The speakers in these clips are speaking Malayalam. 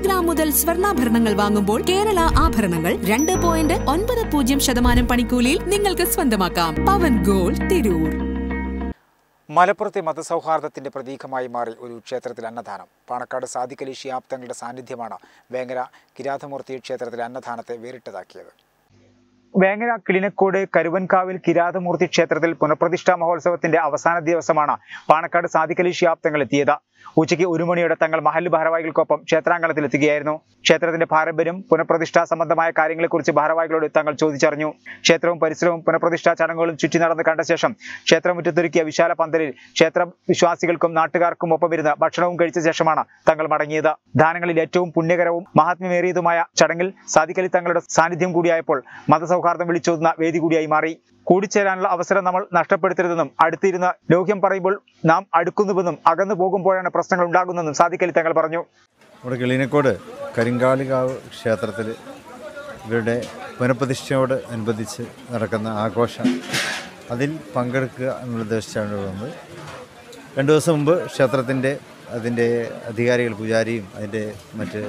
ഗ്രാം മുതൽ സ്വർണ്ണാഭരണങ്ങൾ വാങ്ങുമ്പോൾ കേരള ആഭരണങ്ങൾ 2.90% പണിക്കൂലിയിൽ നിങ്ങൾക്ക് സ്വന്തമാക്കാം. പവൻ ഗോൾഡ് തിരൂർ. മലപ്പുറത്തെ മതസൗഹാർദ്ദത്തിന്റെ പ്രതീകമായി മാറി ഒരു ക്ഷേത്രത്തിൽ അന്നദാനം. പാണക്കാട് സാദിഖ് അലി ശിഹാബ് തങ്ങളുടെ സാന്നിധ്യമാണ് വേങ്ങര കിരാതമൂർത്തി ക്ഷേത്രത്തിലെ അന്നദാനത്തെ വേറിട്ടതാക്കിയത്. വേങ്ങര കിളിനക്കോട് കരുവൻകാവിൽ കിരാതമൂർത്തി ക്ഷേത്രത്തിൽ പുനഃപ്രതിഷ്ഠാ മഹോത്സവത്തിന്റെ അവസാന ദിവസമാണ് പാണക്കാട് സാദിഖ് അലി ശിഹാബ് തങ്ങൾ എത്തിയത്. ഉച്ചയ്ക്ക് 1 മണിയോടെ തങ്ങൾ മഹല്ല് ഭാരവാഹികൾക്കൊപ്പം ക്ഷേത്രാങ്കണത്തിലെത്തുകയായിരുന്നു. ക്ഷേത്രത്തിന്റെ പാരമ്പര്യം, പുനഃപ്രതിഷ്ഠാ സംബന്ധമായ കാര്യങ്ങളെക്കുറിച്ച് ഭാരവാഹികളോട് തങ്ങൾ ചോദിച്ചറിഞ്ഞു. ക്ഷേത്രവും പരിസരവും പുനഃപ്രതിഷ്ഠാ ചടങ്ങുകളും ചുറ്റി നടന്ന് കണ്ട ശേഷം ക്ഷേത്രമുറ്റത്തൊരുക്കിയ വിശാല പന്തലിൽ ക്ഷേത്ര വിശ്വാസികൾക്കും നാട്ടുകാർക്കും ഒപ്പമിരുന്ന് ഭക്ഷണവും കഴിച്ച ശേഷമാണ് തങ്ങൾ മടങ്ങിയത്. ദാനങ്ങളിൽ ഏറ്റവും പുണ്യകരവും മഹാത്മ്യമേറിയതുമായ ചടങ്ങിൽ സാദിഖ് അലി തങ്ങളുടെ സാന്നിധ്യം കൂടിയായപ്പോൾ മതസൗഹാർദ്ദം വിളിച്ചോതുന്ന വേദി കൂടിയായി മാറി. കൂടിച്ചേരാനുള്ള അവസരം നമ്മൾ നഷ്ടപ്പെടുത്തരുതെന്നും അടുത്തിരുന്ന് ലോഹ്യം പറയുമ്പോൾ നാം അടുക്കുന്നുവെന്നും അകന്നു പോകുമ്പോഴാണ് പ്രശ്നങ്ങൾ ഉണ്ടാകുന്നതെന്നും സാദിഖ് അലി തങ്ങൾ പറഞ്ഞു. ഇവിടെ കിളിനക്കോട് കരിങ്കാളികാവ് ക്ഷേത്രത്തിൽ ഇവരുടെ പുനഃപ്രതിഷ്ഠയോട് അനുബന്ധിച്ച് നടക്കുന്ന ആഘോഷം അതിൽ പങ്കെടുക്കുക എന്നുള്ള ഉദ്ദേശിച്ചാണ് വന്നത്. 2 ദിവസം മുമ്പ് ക്ഷേത്രത്തിൻ്റെ അതിൻ്റെ അധികാരികൾ, പൂജാരിയും അതിൻ്റെ മറ്റ്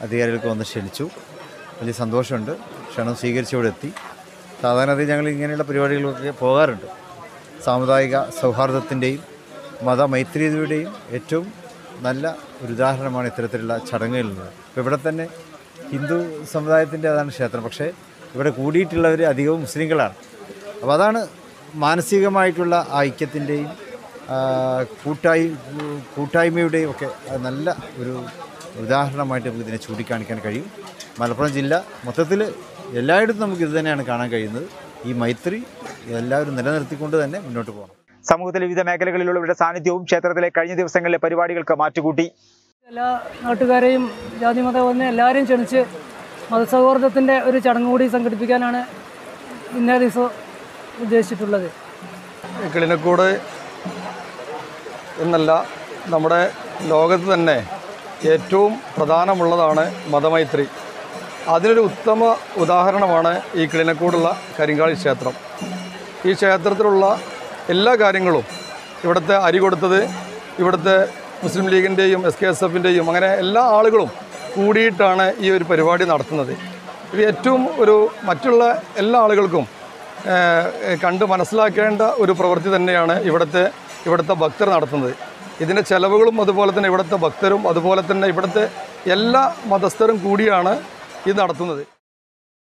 അധികാരികൾക്ക് വന്ന് ക്ഷണിച്ചു. വലിയ സന്തോഷമുണ്ട്. ക്ഷണം സ്വീകരിച്ചിവിടെ എത്തി. സാധാരണ ഞങ്ങൾ ഇങ്ങനെയുള്ള പരിപാടികളൊക്കെ പോകാറുണ്ട്. സാമുദായിക സൗഹാർദ്ദത്തിൻ്റെയും മതമൈത്രിയുടെയും ഏറ്റവും നല്ല ഒരു ഉദാഹരണമാണ് ഇത്തരത്തിലുള്ള ചടങ്ങുകളുള്ളത്. ഇപ്പോൾ ഇവിടെ തന്നെ ഹിന്ദു സമുദായത്തിൻ്റെ അതാണ് ക്ഷേത്രം, പക്ഷേ ഇവിടെ കൂടിയിട്ടുള്ളവർ അധികവും മുസ്ലിങ്ങളാണ്. അപ്പോൾ അതാണ് മാനസികമായിട്ടുള്ള ഐക്യത്തിൻ്റെയും കൂട്ടായ്മയുടെയും ഒക്കെ നല്ല ഒരു ഉദാഹരണമായിട്ട് നമുക്ക് ഇതിനെ ചൂണ്ടിക്കാണിക്കാൻ കഴിയും. മലപ്പുറം ജില്ല മൊത്തത്തിൽ എല്ലായിടത്തും നമുക്ക് ഇത് തന്നെയാണ് കാണാൻ കഴിയുന്നത്. ഈ മൈത്രി എല്ലാവരും നിലനിർത്തിക്കൊണ്ട് തന്നെ മുന്നോട്ട് പോകണം. സമൂഹത്തിലെ വിവിധ മേഖലകളിലുള്ളവരുടെ സാന്നിധ്യവും ക്ഷേത്രത്തിലെ കഴിഞ്ഞ ദിവസങ്ങളിലെ പരിപാടികൾക്ക് മാറ്റുകൂട്ടി. എല്ലാ നാട്ടുകാരെയും ജാതി മതം എല്ലാവരെയും ക്ഷണിച്ച് മതസൗഹാർദ്ദത്തിൻ്റെ ഒരു ചടങ്ങ് കൂടി സംഘടിപ്പിക്കാനാണ് ഇന്നേ ദിവസം ഉദ്ദേശിച്ചിട്ടുള്ളത്. കിളിനക്കോട് എന്നല്ല, നമ്മുടെ ലോകത്ത് തന്നെ ഏറ്റവും പ്രധാനമുള്ളതാണ് മതമൈത്രി. അതിനൊരു ഉത്തമ ഉദാഹരണമാണ് ഈ കിളിനക്കോടുള്ള കരിങ്കാളി ക്ഷേത്രം. ഈ ക്ഷേത്രത്തിലുള്ള എല്ലാ കാര്യങ്ങളും, ഇവിടുത്തെ അരി കൊടുത്തത് ഇവിടുത്തെ മുസ്ലിം ലീഗിൻ്റെയും SKSFിൻ്റെയും അങ്ങനെ എല്ലാ ആളുകളും കൂടിയിട്ടാണ് ഈ ഒരു പരിപാടി നടത്തുന്നത്. ഇത് ഏറ്റവും മറ്റുള്ള എല്ലാ ആളുകൾക്കും കണ്ട് മനസ്സിലാക്കേണ്ട ഒരു പ്രവൃത്തി തന്നെയാണ് ഇവിടുത്തെ ഭക്തർ നടത്തുന്നത്. ഇതിൻ്റെ ചെലവുകളും അതുപോലെ തന്നെ ഇവിടുത്തെ ഭക്തരും അതുപോലെ തന്നെ ഇവിടുത്തെ എല്ലാ മതസ്ഥരും കൂടിയാണ് ഇത് നടത്തുന്നത്.